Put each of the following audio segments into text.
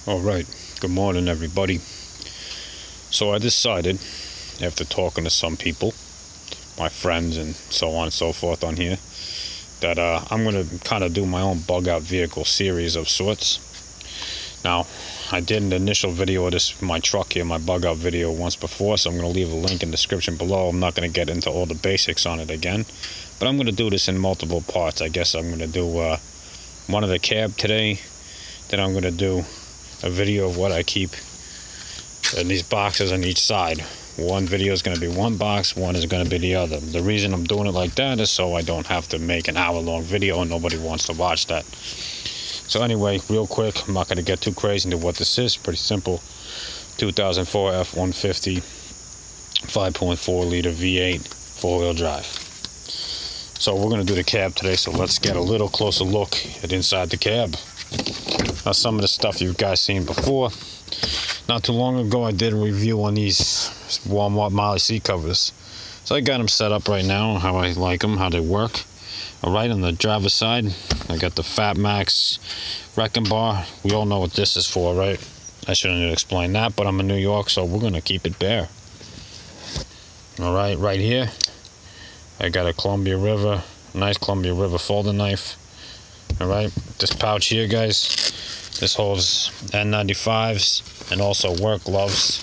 Alright, good morning everybody. So I decided, after talking to some people, my friends and so on and so forth on here, that I'm going to kind of do my own bug out vehicle series of sorts. Now, I did an initial video of this, my truck here, my bug out video once before, so I'm going to leave a link in the description below. I'm not going to get into all the basics on it again, but I'm going to do this in multiple parts. I guess I'm going to do one of the cab today, then I'm going to do a video of what I keep in these boxes on each side. One video is going to be one box, one is going to be the other. The reason I'm doing it like that is so I don't have to make an hour-long video and nobody wants to watch that. So anyway, real quick, I'm not going to get too crazy into what this is. Pretty simple. 2004 F-150 5.4 liter V8 four-wheel drive. So we're going to do the cab today, so let's get a little closer look at inside the cab. Now, some of the stuff you guys seen before. Not too long ago, I did a review on these Walmart Molly seat covers. So I got them set up right now, how I like them, how they work. Alright, on the driver's side, I got the Fat Max wrecking bar. We all know what this is for, right? I shouldn't explain that, but I'm in New York, so we're going to keep it bare. Alright, right here, I got a Columbia River, nice Columbia River folding knife. Alright, this pouch here, guys, this holds N95s and also work gloves.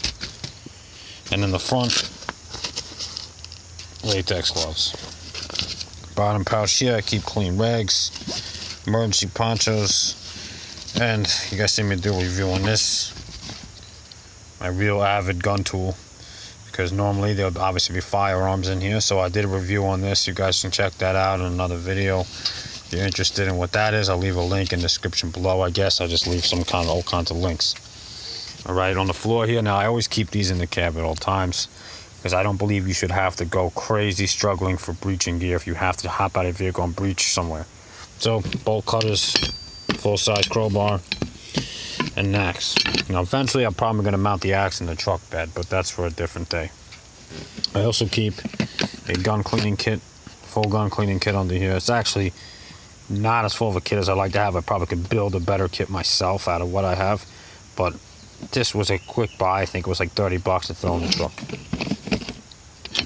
And in the front, latex gloves. Bottom pouch here, I keep clean rags, emergency ponchos, and you guys see me do a review on this. My real Avid gun tool, because normally there'll obviously be firearms in here, so I did a review on this. You guys can check that out in another video. If you're interested in what that is, I'll leave a link in the description below. I guess I'll just leave all kinds of links. Alright, on the floor here, now I always keep these in the cab at all times, because I don't believe you should have to go crazy struggling for breaching gear if you have to hop out of your vehicle and breach somewhere. So, bolt cutters, full-size crowbar, and an axe. Now eventually I'm probably going to mount the axe in the truck bed, but that's for a different day. I also keep a gun cleaning kit, full gun cleaning kit under here. It's actually not as full of a kit as I like to have. I probably could build a better kit myself out of what I have, but this was a quick buy. I think it was like 30 bucks to throw in the truck.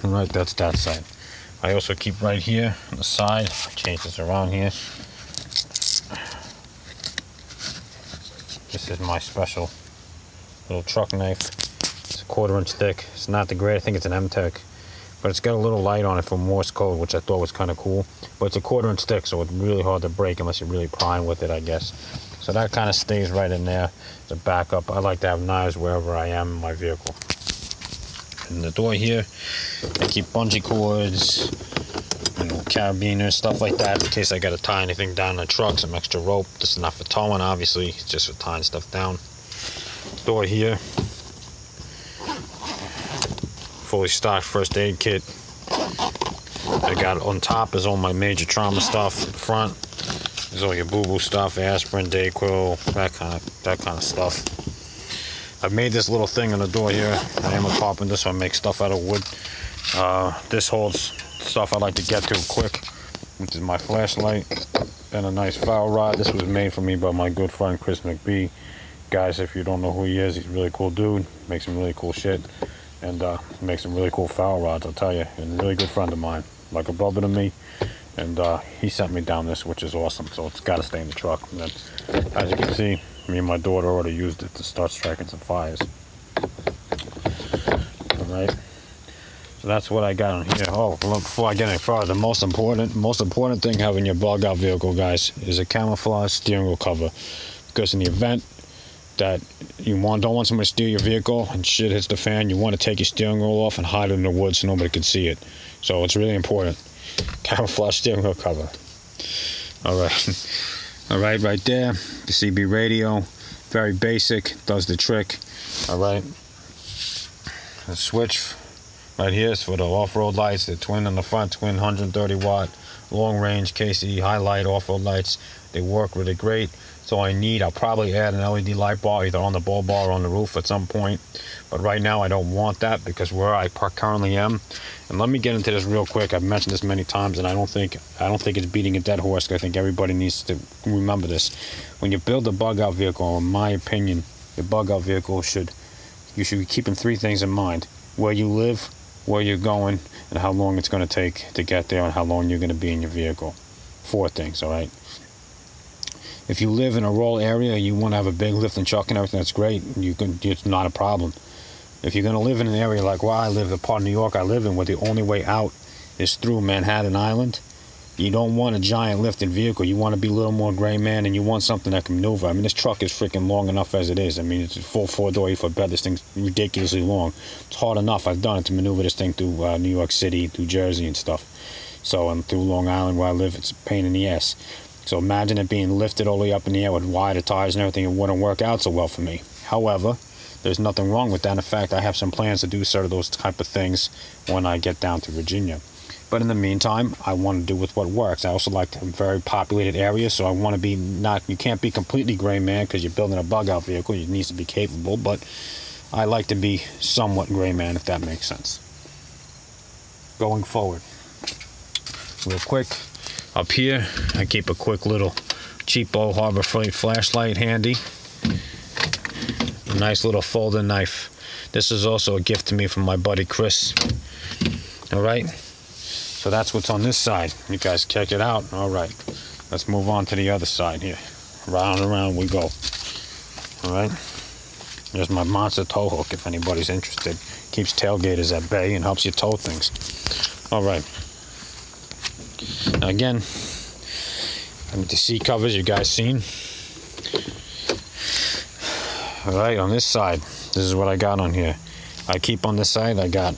Alright, that's that side. I also keep right here on the side, change this around here. This is my special little truck knife. It's a 1/4 inch thick. It's not the great, I think it's an M-Tech. But it's got a little light on it for Morse code, which I thought was kind of cool. But it's a 1/4 inch thick, so it's really hard to break unless you're really prying with it, I guess. So that kind of stays right in there. It's a backup. I like to have knives wherever I am in my vehicle. In the door here, I keep bungee cords, carabiners, stuff like that, in case I got to tie anything down in the truck, some extra rope. This is not for towing, obviously. It's just for tying stuff down. Door here, fully stocked first aid kit. I got on top is all my major trauma stuff. In front is all your boo-boo stuff, aspirin, Dayquil, that kind of stuff. I've made this little thing on the door here. I am a carpenter, so I make stuff out of wood. This holds stuff I like to get to quick, which is my flashlight and a nice foul rod. This was made for me by my good friend Chris McBee. Guys, if you don't know who he is, he's a really cool dude. Makes some really cool shit, and makes some really cool foul rods, I'll tell you. And a really good friend of mine, like a brother to me. And he sent me down this, which is awesome. So it's got to stay in the truck. And then, as you can see, me and my daughter already used it to start striking some fires. Alright. So that's what I got on here. Oh, before I get any further, the most important thing having your bug out vehicle, guys, is a camouflage steering wheel cover. Because in the event that you don't want somebody to steal your vehicle and shit hits the fan, you want to take your steering wheel off and hide it in the woods so nobody can see it. So it's really important. Camouflage steering wheel cover. Alright. Alright, right there, the CB radio, very basic, does the trick. Alright, the switch right here is for the off-road lights, the twin on the front, twin 130 watt, long range KC highlight off-road lights. They work really great. So I'll probably add an LED light bar either on the bull bar or on the roof at some point. But right now I don't want that because where I currently am. And let me get into this real quick. I've mentioned this many times, and I don't think it's beating a dead horse. I think everybody needs to remember this. When you build a bug out vehicle, in my opinion, your bug out vehicle you should be keeping 3 things in mind: where you live, where you're going, and how long it's going to take to get there, and how long you're going to be in your vehicle. 4 things, all right? If you live in a rural area, you want to have a big lifting truck and everything, that's great. It's not a problem. If you're going to live in an area like where I live, the part of New York I live in, where the only way out is through Manhattan Island, you don't want a giant lifting vehicle. You want to be a little more gray man, and you want something that can maneuver. I mean, this truck is freaking long enough as it is. I mean, it's a full 4-door, 8-foot bed. This thing's ridiculously long. It's hard enough. I've done it to maneuver this thing through New York City, through Jersey and stuff. So, and through Long Island where I live, it's a pain in the ass. So imagine it being lifted all the way up in the air with wider tires and everything. It wouldn't work out so well for me. However, there's nothing wrong with that. In fact, I have some plans to do sort of those type of things when I get down to Virginia. But in the meantime, I want to do with what works. I also like a very populated area, so I want to be you can't be completely gray man because you're building a bug out vehicle. It needs to be capable, but I like to be somewhat gray man, if that makes sense. Going forward, real quick, up here, I keep a quick little cheapo Harbor Freight flashlight handy. A nice little folding knife. This is also a gift to me from my buddy Chris. Alright, so that's what's on this side. You guys check it out. Alright, let's move on to the other side here. Round and around we go. Alright, there's my monster tow hook if anybody's interested. Keeps tailgaters at bay and helps you tow things. Alright. Now again, the seat covers you guys seen. Alright, on this side, this is what I got on here. I keep on this side, I got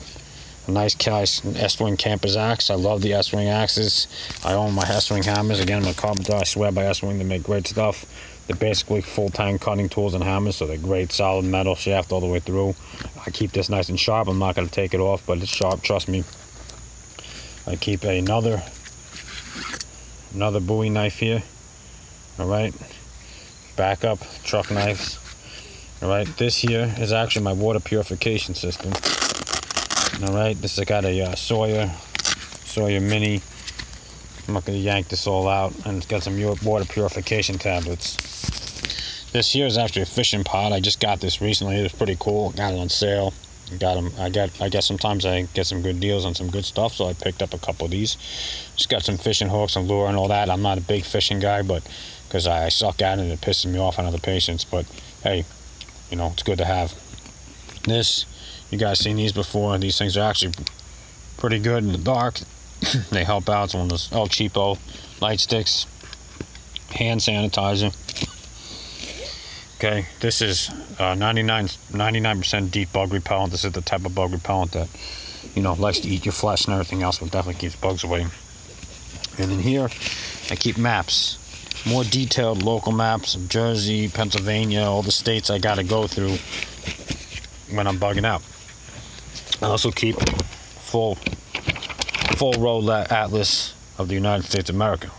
a nice S-Wing camper's axe. I love the S-Wing axes. I own my S-Wing hammers. Again, I'm a carpenter. I swear by S-Wing, they make great stuff. They're basically full-time cutting tools and hammers, so they're great, solid metal shaft all the way through. I keep this nice and sharp. I'm not going to take it off, but it's sharp, trust me. I keep another Bowie knife here. Alright, backup truck knives. Alright, this here is actually my water purification system. Alright, this has got a Sawyer Mini. I'm not going to yank this all out, and it's got some water purification tablets. This here is actually a fishing pod. I just got this recently. It was pretty cool. Got it on sale. I guess sometimes I get some good deals on some good stuff, so I picked up a couple of these. Just got some fishing hooks and lure and all that. I'm not a big fishing guy, but because I suck at it and it pisses me off on other patients. But hey, you know, it's good to have. This, you guys seen these before. These things are actually pretty good in the dark. They help out. It's one of those El Cheapo light sticks. Hand sanitizer. Okay, this is 99% deep bug repellent. This is the type of bug repellent that, you know, likes to eat your flesh and everything else, but definitely keeps bugs away. And in here, I keep maps. More detailed local maps of Jersey, Pennsylvania, all the states I gotta go through when I'm bugging out. I also keep full road atlas of the United States of America.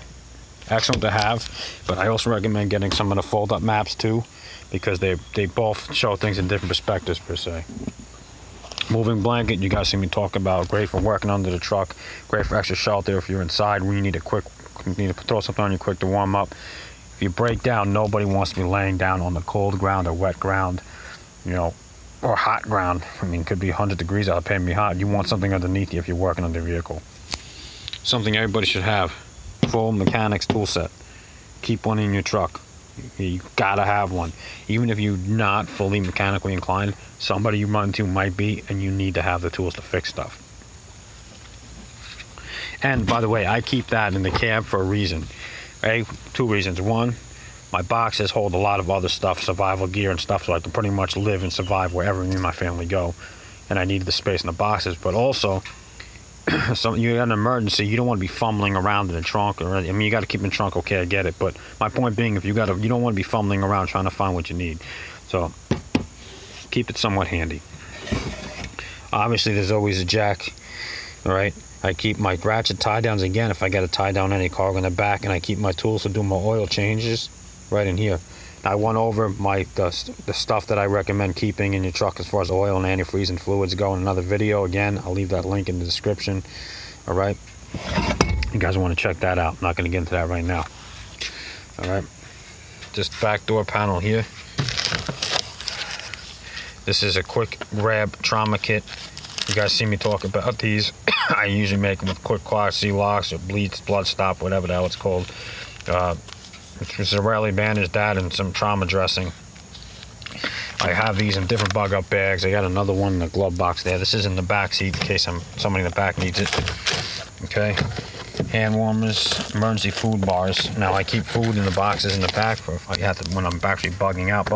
Excellent to have, but I also recommend getting some of the fold-up maps too, because they both show things in different perspectives per se. Moving blanket, you guys see me talk about, great for working under the truck, great for extra shelter if you're inside when you need to throw something on you quick to warm up. If you break down, nobody wants to be laying down on the cold ground or wet ground, you know, or hot ground. I mean, it could be 100 degrees out, paying me hot. You want something underneath you if you're working on the vehicle. Something everybody should have. Full mechanics tool set. Keep one in your truck. You gotta have one. Even if you're not fully mechanically inclined, somebody you run into might be, and you need to have the tools to fix stuff. And by the way, I keep that in the cab for a reason. Okay? 2 reasons. One, my boxes hold a lot of other stuff, survival gear and stuff, so I can pretty much live and survive wherever me and my family go. And I need the space in the boxes. But also, so you got an emergency, you don't want to be fumbling around in the trunk, or I mean, you got to keep in the trunk. Okay, I get it, but my point being, if you don't want to be fumbling around trying to find what you need, so keep it somewhat handy. Obviously, there's always a jack. All right, I keep my ratchet tie downs again if I got to tie down any cargo in the back, and I keep my tools to do my oil changes right in here. I went over the stuff that I recommend keeping in your truck as far as oil and antifreeze and fluids go in another video. Again, I'll leave that link in the description. All right, you guys want to check that out. I'm not going to get into that right now. All right, just back door panel here. This is a quick grab trauma kit. You guys see me talk about these. I usually make them with quick quasi locks or bleeds, blood stop, whatever the hell it's called. It's a rarely bandaged that and some trauma dressing. I have these in different bug up bags. I got another one in the glove box there. This is in the back seat in case somebody in the back needs it. Okay. Hand warmers, emergency food bars. Now I keep food in the boxes in the back for if I have to, when I'm actually bugging out.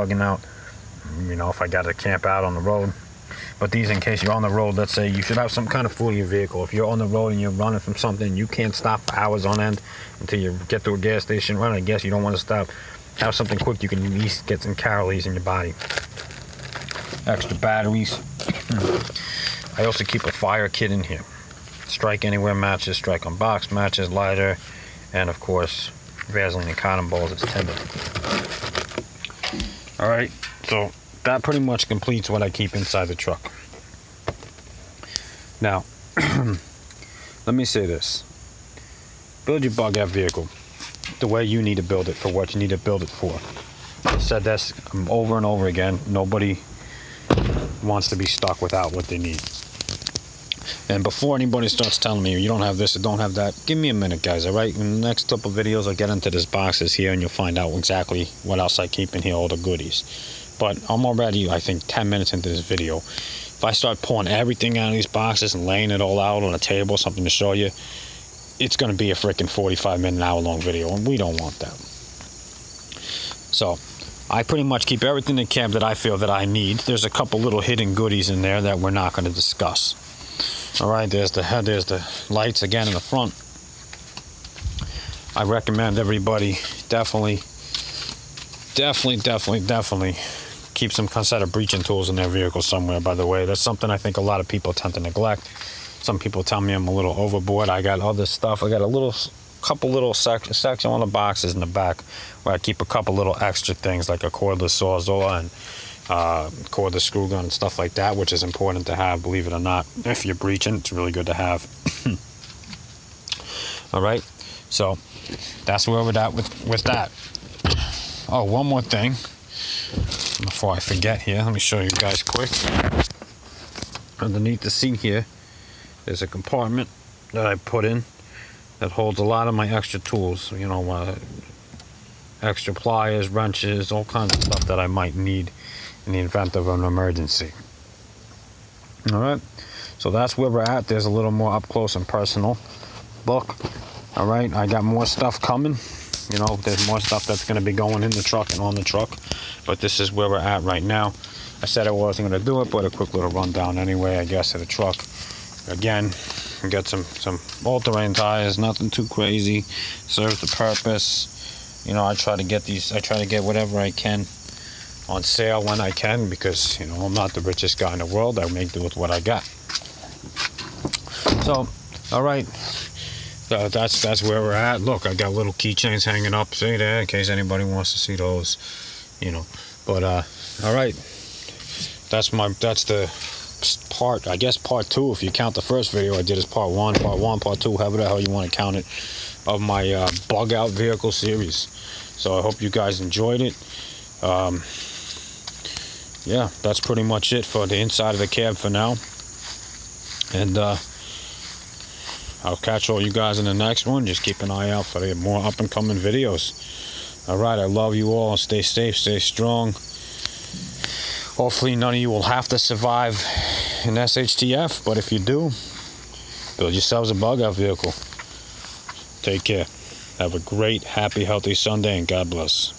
You know, if I got to camp out on the road. But these, in case you're on the road, let's say you should have some kind of food in your vehicle. If you're on the road and you're running from something, you can't stop for hours on end until you get to a gas station run. I guess you don't want to stop. Have something quick you can at least get some calories in your body. Extra batteries. I also keep a fire kit in here. Strike anywhere matches, strike on box matches, lighter, and of course, Vaseline and cotton balls as tinder. Alright, so that pretty much completes what I keep inside the truck. Now, let me say this. Build your bug out vehicle the way you need to build it for what you need to build it for. I said this over and over again. Nobody wants to be stuck without what they need. And before anybody starts telling me you don't have this or don't have that, give me a minute, guys, alright? In the next couple videos, I'll get into this boxes here and you'll find out exactly what else I keep in here, all the goodies. But I'm already, I think, 10 minutes into this video. If I start pulling everything out of these boxes and laying it all out on a table, something to show you, it's going to be a freaking 45-minute, hour-long video, and we don't want that. So, I pretty much keep everything in camp that I feel that I need. There's a couple little hidden goodies in there that we're not going to discuss. Alright, there's the lights again in the front. I recommend everybody definitely keep some set of breaching tools in their vehicle somewhere, by the way. That's something I think a lot of people tend to neglect. Some people tell me I'm a little overboard. I got other stuff. I got couple little section on the boxes in the back where I keep a couple little extra things like a cordless sawzall and cordless screw gun and stuff like that, which is important to have, believe it or not. If you're breaching, it's really good to have. Alright, so that's where we're at with that. Oh, one more thing before I forget here. Let me show you guys quick. Underneath the seat here, there's a compartment that I put in that holds a lot of my extra tools. You know, extra pliers, wrenches, all kinds of stuff that I might need in the event of an emergency. Alright, so that's where we're at. There's a little more up close and personal look. Alright, I got more stuff coming. You know, there's more stuff that's going to be going in the truck and on the truck. But this is where we're at right now. I said I wasn't going to do it, but a quick little rundown anyway, I guess, of the truck. Again, got some all-terrain tires, nothing too crazy. Serves the purpose. You know, I try to get whatever I can on sale when I can, because, you know, I'm not the richest guy in the world. I make do with what I got. So, alright. That's where we're at. Look, I got little keychains hanging up, see there, in case anybody wants to see those, you know. But alright, that's the part, I guess part 2, if you count the first video I did as part 1, part 2, however the hell you want to count it, of my bug out vehicle series. So I hope you guys enjoyed it. Yeah, that's pretty much it for the inside of the cab for now. And I'll catch all you guys in the next one. Just keep an eye out for the more up and coming videos. Alright, I love you all. Stay safe, stay strong. Hopefully none of you will have to survive in SHTF, but if you do, build yourselves a bug out vehicle. Take care. Have a great, happy, healthy Sunday, and God bless.